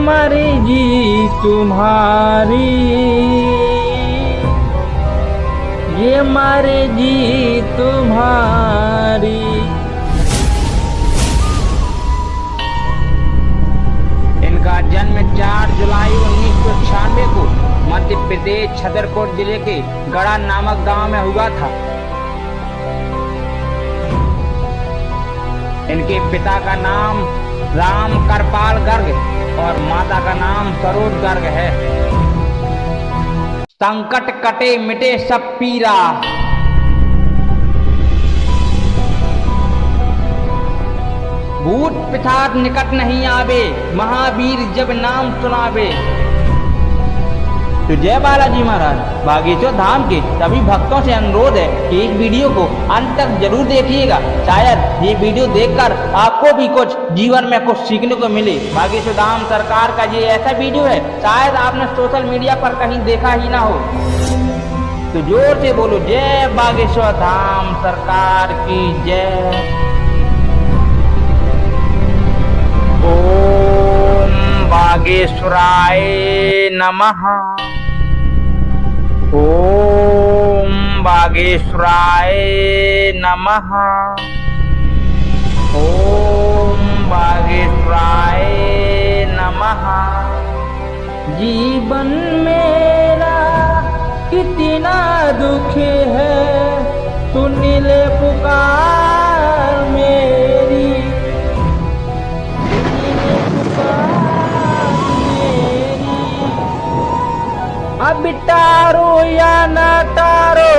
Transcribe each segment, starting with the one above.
मर्जी तुम्हारी, ये मर्जी तुम्हारी। इनका जन्म 4 जुलाई 1996 को मध्य प्रदेश छतरपुर जिले के गढ़ा नामक गांव में हुआ था। इनके पिता का नाम राम करपाल गर्ग और माता का नाम सरोज गर्ग है। संकट कटे मिटे सब पीरा, भूत पिशाच निकट नहीं आवे, महावीर जब नाम सुनावे। तो जय बालाजी महाराज। बागेश्वर धाम के सभी भक्तों से अनुरोध है कि इस वीडियो को अंत तक जरूर देखिएगा। शायद ये वीडियो देखकर आपको भी कुछ जीवन में कुछ सीखने को मिले। बागेश्वर धाम सरकार का ये ऐसा वीडियो है शायद आपने सोशल मीडिया पर कहीं देखा ही ना हो। तो जोर से बोलो जय बागेश्वर धाम सरकार की जय। ओम बागेश्वराय नमः। ओम बागेश्वराय नमः। ओम बागेश्वराय नमः। जीवन मेरा कितना दुख है, सुन ले पुकार मेरी, अब टारो या न टारो,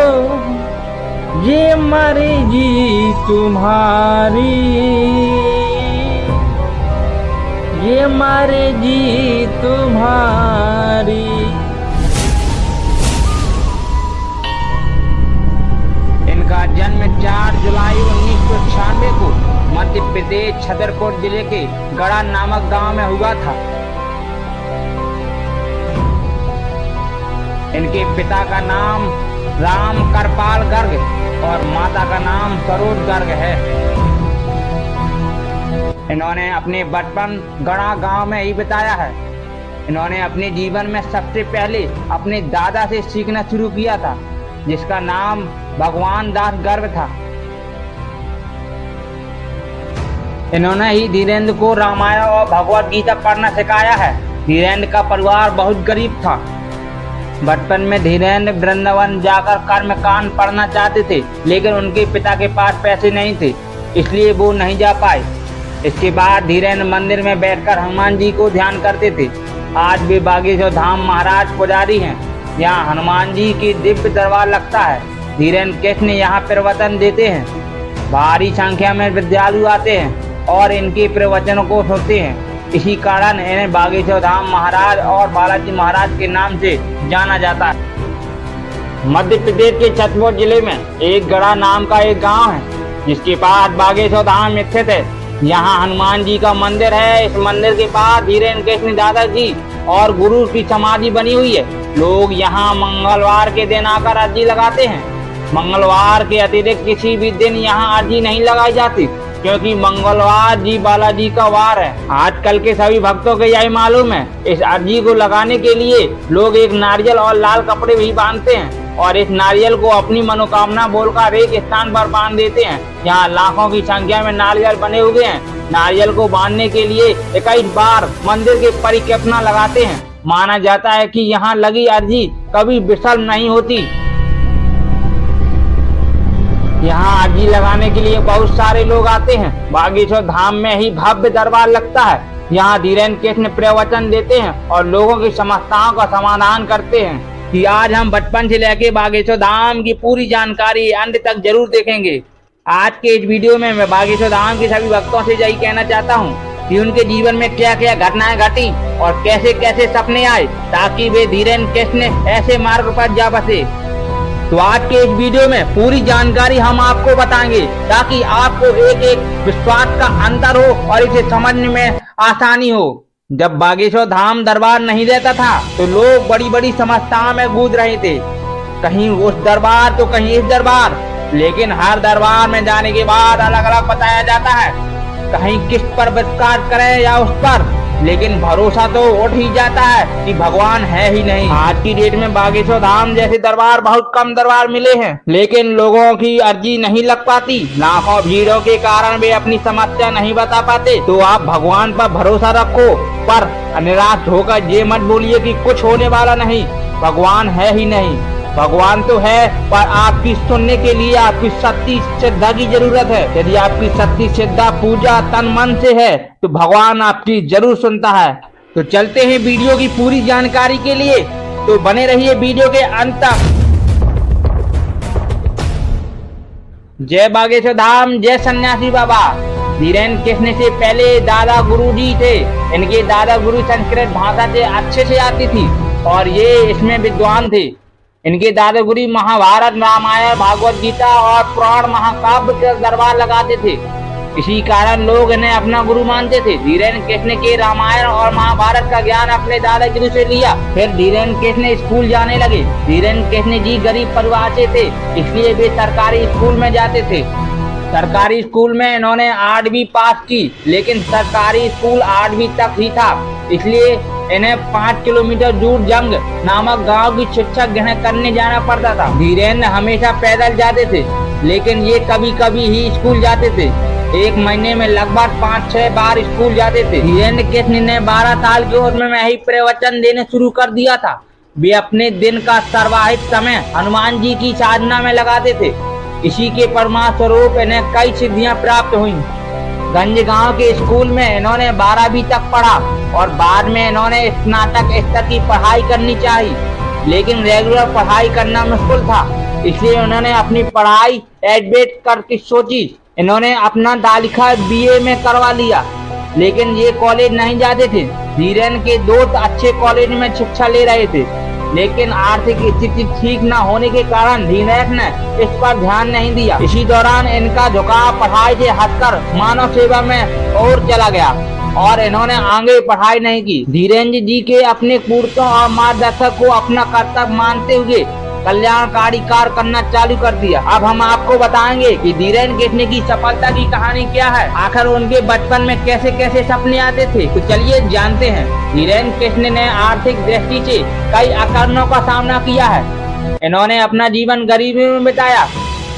ये मर्जी तुम्हारी, ये मर्जी तुम्हारी। इनका जन्म 4 जुलाई 1996 को मध्य प्रदेश छतरपुर जिले के गढ़ा नामक गांव में हुआ था। इनके पिता का नाम राम करपाल गर्ग और माता का नाम सरोज गर्ग है। इन्होंने अपने बचपन गढ़ा गांव में ही बिताया है। इन्होंने अपने जीवन में सबसे पहले अपने दादा से सीखना शुरू किया था, जिसका नाम भगवान दास गर्ग था। इन्होंने ही धीरेन्द्र को रामायण और भगवत गीता पढ़ना सिखाया है। धीरेन्द्र का परिवार बहुत गरीब था। बचपन में धीरेन्द्र वृंदावन जाकर कर्मकांड पढ़ना चाहते थे, लेकिन उनके पिता के पास पैसे नहीं थे, इसलिए वो नहीं जा पाए। इसके बाद धीरेन्द्र मंदिर में बैठकर हनुमान जी को ध्यान करते थे। आज भी बागेश्वर धाम महाराज पुजारी हैं। यहाँ हनुमान जी की दिव्य दरबार लगता है। धीरेन्द्र कृष्ण यहाँ प्रवचन देते हैं। भारी संख्या में विद्यालु आते हैं और इनके प्रवचनों को सुनते हैं। इसी कारण इन्हें बागेश्वर धाम महाराज और बालाजी महाराज के नाम से जाना जाता है। मध्य प्रदेश के छतरपुर जिले में एक गढ़ा नाम का एक गांव है, जिसके पास बागेश्वर धाम स्थित है। यहाँ हनुमान जी का मंदिर है। इस मंदिर के पास धीरेन्द्र कृष्ण दादाजी और गुरु की समाधि बनी हुई है। लोग यहाँ मंगलवार के दिन आकर अर्जी लगाते हैं। मंगलवार के अतिरिक्त किसी भी दिन यहाँ अर्जी नहीं लगाई जाती, क्योंकि मंगलवार जी बालाजी का वार है। आजकल के सभी भक्तों को यही मालूम है। इस अर्जी को लगाने के लिए लोग एक नारियल और लाल कपड़े भी बांधते हैं और इस नारियल को अपनी मनोकामना बोलकर एक स्थान पर बांध देते हैं। यहाँ लाखों की संख्या में नारियल बने हुए हैं। नारियल को बांधने के लिए 21 बार मंदिर की परिक्रमा लगाते हैं। माना जाता है कि यहाँ लगी अर्जी कभी विफल नहीं होती। यहाँ अर्जी लगाने के लिए बहुत सारे लोग आते हैं। बागेश्वर धाम में ही भव्य दरबार लगता है। यहाँ धीरेन्द्र कृष्ण प्रवचन देते हैं और लोगों की समस्याओं का समाधान करते हैं। कि आज हम बचपन से लेके बागेश्वर धाम की पूरी जानकारी अंत तक जरूर देखेंगे। आज के इस वीडियो में मैं बागेश्वर धाम के सभी भक्तों से यही कहना चाहता हूँ कि उनके जीवन में क्या क्या घटनाएं घटी और कैसे कैसे सपने आए, ताकि वे धीरेन्द्र कृष्ण ऐसे मार्ग पर जा बसे। तो आज के इस वीडियो में पूरी जानकारी हम आपको बताएंगे, ताकि आपको एक एक विश्वास का अंतर हो और इसे समझने में आसानी हो। जब बागेश्वर धाम दरबार नहीं रहता था तो लोग बड़ी बड़ी समस्याओं में गूंज रहे थे, कहीं उस दरबार तो कहीं इस दरबार। लेकिन हर दरबार में जाने के बाद अलग अलग बताया जाता है, कहीं किस पर विश्वास करें या उस पर। लेकिन भरोसा तो उठ ही जाता है कि भगवान है ही नहीं। आज की डेट में बागेश्वर धाम जैसे दरबार बहुत कम दरबार मिले हैं, लेकिन लोगों की अर्जी नहीं लग पाती। लाखों भीड़ों के कारण वे अपनी समस्या नहीं बता पाते। तो आप भगवान पर भरोसा रखो, पर निराश होकर ये मत बोलिए कि कुछ होने वाला नहीं, भगवान है ही नहीं। भगवान तो है, पर आपकी सुनने के लिए आपकी सच्ची श्रद्धा की जरूरत है। यदि आपकी सच्ची श्रद्धा पूजा तन मन से है तो भगवान आपकी जरूर सुनता है। तो चलते हैं वीडियो की पूरी जानकारी के लिए, तो बने रहिए वीडियो के अंत तक। जय बागेश्वर धाम, जय सन्यासी बाबा। धीरेन्द्र कृष्ण से पहले दादा गुरु जी थे। इनके दादा गुरु संस्कृत भाषा से अच्छे से आती थी और ये इसमें विद्वान थे। इनके दादा गुरु महाभारत, रामायण, भागवत गीता और पुराण महाकाव्य के दरबार लगाते थे। इसी कारण लोग इन्हें अपना गुरु मानते थे। धीरेन्द्र कृष्ण के रामायण और महाभारत का ज्ञान अपने दादा गुरु से लिया। फिर धीरेन्द्र कृष्ण स्कूल जाने लगे। धीरेन्द्र कृष्ण जी गरीब परिवार से थे, इसलिए वे सरकारी स्कूल में जाते थे। सरकारी स्कूल में इन्होंने 8वीं पास की, लेकिन सरकारी स्कूल 8वीं तक ही था, इसलिए इन्हें 5 किलोमीटर दूर जंग नामक गांव की शिक्षा ग्रहण करने जाना पड़ता था। धीरेन्द्र हमेशा पैदल जाते थे, लेकिन ये कभी कभी ही स्कूल जाते थे। एक महीने में लगभग 5-6 बार स्कूल जाते थे। धीरेन्द्र कृष्ण ने 12 साल की उम्र में ही प्रवचन देने शुरू कर दिया था। वे अपने दिन का सर्वाधिक समय हनुमान जी की साधना में लगाते थे। इसी के परिणाम स्वरूप इन्हें कई सिद्धियां प्राप्त हुई। गंज गांव के स्कूल में इन्होंने 12वीं तक पढ़ा और बाद में इन्होंने स्नातक स्तर की पढ़ाई करनी चाहिए, लेकिन रेगुलर पढ़ाई करना मुश्किल था, इसलिए उन्होंने अपनी पढ़ाई एडवेट करके सोची। इन्होंने अपना दाखिला BA में करवा लिया, लेकिन ये कॉलेज नहीं जाते थे। धीरेन्द्र के दोस्त अच्छे कॉलेज में शिक्षा ले रहे थे, लेकिन आर्थिक स्थिति ठीक न होने के कारण धीरेन्द्र ने इस पर ध्यान नहीं दिया। इसी दौरान इनका झुकाव पढ़ाई से हटकर मानव सेवा में और चला गया और इन्होंने आगे पढ़ाई नहीं की। धीरेन्द्र जी के अपने पूर्वजों और मार्गदर्शक को अपना कर्तव्य मानते हुए कल्याणकारी कार्य करना चालू कर दिया। अब हम आपको बताएंगे कि धीरेन्द्र कृष्ण की सफलता की कहानी क्या है, आखिर उनके बचपन में कैसे कैसे सपने आते थे। तो चलिए जानते हैं। धीरेन्द्र कृष्ण ने आर्थिक दृष्टि से कई अकारणों का सामना किया है। इन्होंने अपना जीवन गरीबी में बिताया।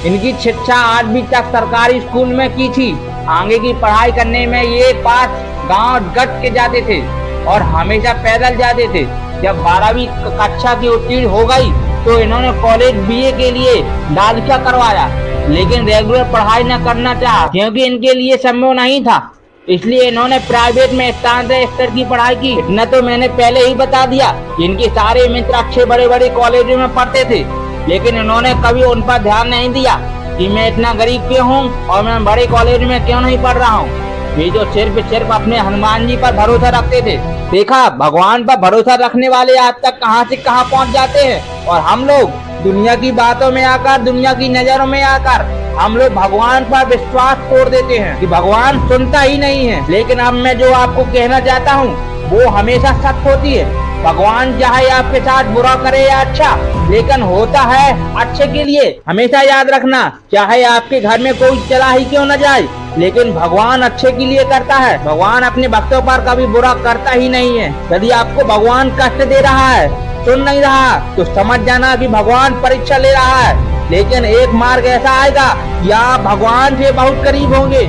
इनकी शिक्षा 8वीं तक सरकारी स्कूल में की थी। आगे की पढ़ाई करने में ये 5 गाँव गट के जाते थे और हमेशा पैदल जाते थे। जब 12वीं कक्षा की उत्तीर्ण हो गई तो इन्होंने कॉलेज BA के लिए दाखिला करवाया, लेकिन रेगुलर पढ़ाई न करना चाहा क्योंकि इनके लिए संभव नहीं था, इसलिए इन्होंने प्राइवेट में स्नातक स्तर की पढ़ाई की। इतना तो मैंने पहले ही बता दिया। इनके सारे मित्र अच्छे बड़े बड़े कॉलेजों में पढ़ते थे, लेकिन इन्होंने कभी उन पर ध्यान नहीं दिया कि मैं इतना गरीब क्यों हूँ और मैं बड़े कॉलेज में क्यों नहीं पढ़ रहा हूँ। ये जो सिर्फ अपने हनुमान जी पर भरोसा रखते थे। देखा, भगवान पर भरोसा रखने वाले आज तक कहां से कहां पहुंच जाते हैं, और हम लोग दुनिया की बातों में आकर, दुनिया की नजरों में आकर हम लोग भगवान पर विश्वास छोड़ देते हैं कि भगवान सुनता ही नहीं है। लेकिन अब मैं जो आपको कहना चाहता हूँ वो हमेशा सच होती है। भगवान चाहे आपके साथ बुरा करे या अच्छा, लेकिन होता है अच्छे के लिए। हमेशा याद रखना, चाहे आपके घर में कोई चला ही क्यों न जाए, लेकिन भगवान अच्छे के लिए करता है। भगवान अपने भक्तों पर कभी बुरा करता ही नहीं है। यदि आपको भगवान कष्ट दे रहा है, सुन नहीं रहा, तो समझ जाना कि भगवान परीक्षा ले रहा है। लेकिन एक मार्ग ऐसा आएगा कि आप भगवान से बहुत करीब होंगे।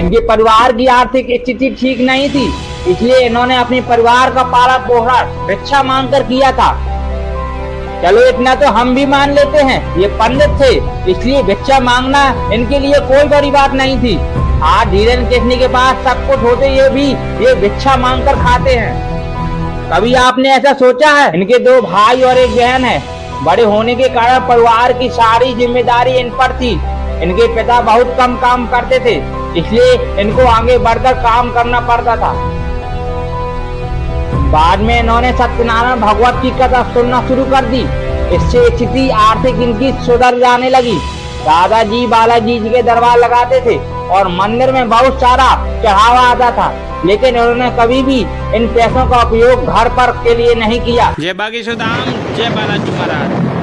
इनके परिवार की आर्थिक स्थिति ठीक नहीं थी, इसलिए इन्होंने अपने परिवार का पालन पोषण भिक्षा मांगकर किया था। चलो इतना तो हम भी मान लेते हैं, ये पंडित थे, इसलिए भिक्षा मांगना इनके लिए कोई बड़ी बात नहीं थी। आज धीरेन्द्र कृष्ण के पास सब कुछ होते हुए भी ये भिक्षा मांगकर खाते हैं। कभी आपने ऐसा सोचा है? इनके 2 भाई और एक बहन है। बड़े होने के कारण परिवार की सारी जिम्मेदारी इन पर थी। इनके पिता बहुत कम काम करते थे, इसलिए इनको आगे बढ़कर काम करना पड़ता था। बाद में इन्होंने सत्यनारायण भगवत की कथा सुनना शुरू कर दी। इससे स्थिति आर्थिक इनकी सुधर जाने लगी। दादाजी बालाजी जी के दरबार लगाते थे और मंदिर में बहुत सारा चढ़ावा आता था, लेकिन उन्होंने कभी भी इन पैसों का उपयोग घर पर के लिए नहीं किया। जय बागेश्वर धाम, जय बालाजी महाराज।